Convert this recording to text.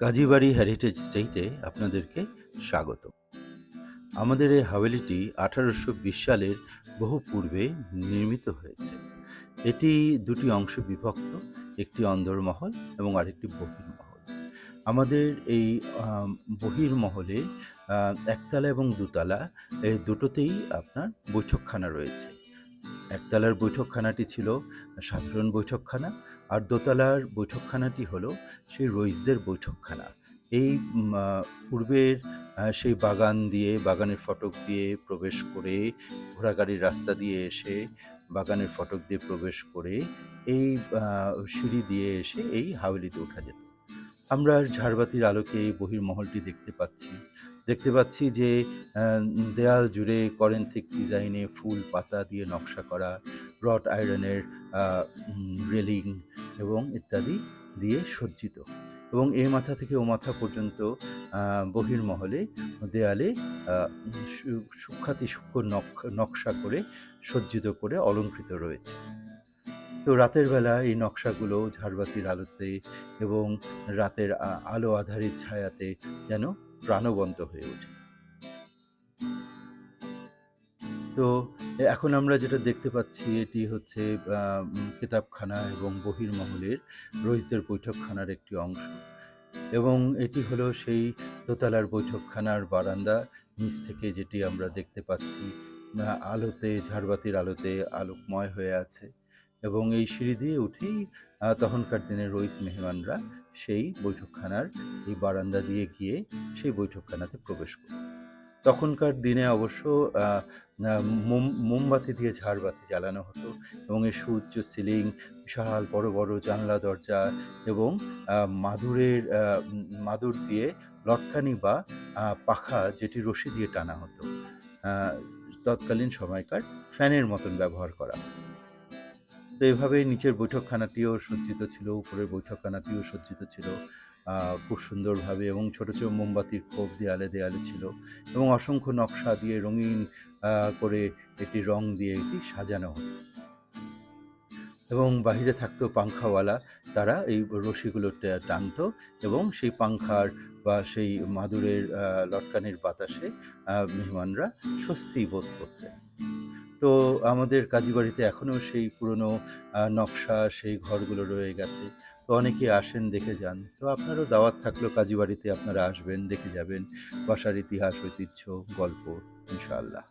Kazibari heritage স্টেটে আপনাদেরকে স্বাগত। আমাদের এই হাভেলিটি 1820 সালের বহু পূর্বে নির্মিত হয়েছে। এটি দুটি অংশে বিভক্ত, একটি অন্দরমহল এবং আরেকটি বহির্মহল। আমাদের এই বহির্মহলে একতলা এবং দোতলা এই দুটোতেই আপনার বৈঠকখানা রয়েছে। একতলার বৈঠকখানাটি ছিল সাধারণ বৈঠকখানা, আর দোতলার বৈঠকখানাটি হলো সেই রইসদের বৈঠকখানা। এই পূর্বের সেই বাগান দিয়ে, বাগানের ফটক দিয়ে প্রবেশ করে, ঘোড়াগাড়ির রাস্তা দিয়ে এসে, বাগানের ফটক দিয়ে প্রবেশ করে, এই সিঁড়ি দিয়ে এসে এই হাভেলিতে ওঠা যেত। আমরা ঝাড়বাতির আলোকে এই বহির্মহলটি দেখতে পাচ্ছি যে দেয়াল জুড়ে করেন্থিক ডিজাইনে ফুল পাতা দিয়ে নকশা করা, রড আয়রনের রেলিং এবং ইত্যাদি দিয়ে সজ্জিত, এবং এ মাথা থেকে ও মাথা পর্যন্ত বহির্মহলে দেয়ালে সূক্ষ্মাতি সূক্ষ্ম নকশা করে সজ্জিত করে অলঙ্কৃত রয়েছে। তো রাতের বেলা এই নকশাগুলো ঝাড়বাতির আলোতে এবং রাতের আলো আঁধারির ছায়াতে যেন প্রাণবন্ত হয়ে ওঠে। তো এখন আমরা যেটা দেখতে পাচ্ছি এটি হচ্ছে কিতাবখানা এবং বহির্মহলের রইসদের বৈঠকখানার একটি অংশ, এবং এটি হলো সেই দোতলার বৈঠকখানার বারান্দা। নিচ থেকে যেটি আমরা দেখতে পাচ্ছি আলোতে, ঝাড়বাতির আলোতে আলোকময় হয়ে আছে, এবং এই সিঁড়ি দিয়ে উঠেই তখনকার দিনের রইস মেহমানরা সেই বৈঠকখানার এই বারান্দা দিয়ে গিয়ে সেই বৈঠকখানাতে প্রবেশ করত। তখনকার দিনে অবশ্য মোমবাতি দিয়ে ঝাড়বাতি জ্বালানো হতো, এবং এই সুউচ্চ সিলিং, বিশাল বড় বড় জানলা দরজা, এবং মাদুর দিয়ে লটকানি বা পাখা যেটি রশি দিয়ে টানা হতো, তৎকালীন সময়কার ফ্যানের মতন ব্যবহার করা। তো এভাবে নিচের বৈঠকখানাটিও সজ্জিত ছিল, উপরের বৈঠকখানাটিও সজ্জিত ছিল খুব সুন্দরভাবে, এবং ছোট ছোট মোমবাতির খোপ দেয়ালে দেয়ালে ছিল, এবং অসংখ্য নকশা দিয়ে রঙিন করে এটি রং দিয়ে এটি সাজানো হতো, এবং বাহিরে থাকতো পাংখাওয়ালা, তারা এই রশিগুলো টানতো, এবং সেই পাংখার বা সেই মাদুরের লটকানির বাতাসে মেহমানরা স্বস্তি বোধ করতেন। তো আমাদের কাজীবাড়িতে এখনও সেই পুরনো নকশা, সেই ঘরগুলো রয়ে গেছে। তো অনেকেই আসেন, দেখে যান। তো আপনারও দাওয়াত থাকলো, কাজীবাড়িতে আপনারা আসবেন, দেখে যাবেন বাসার ইতিহাস, ঐতিহ্য, গল্প, ইনশাআল্লাহ।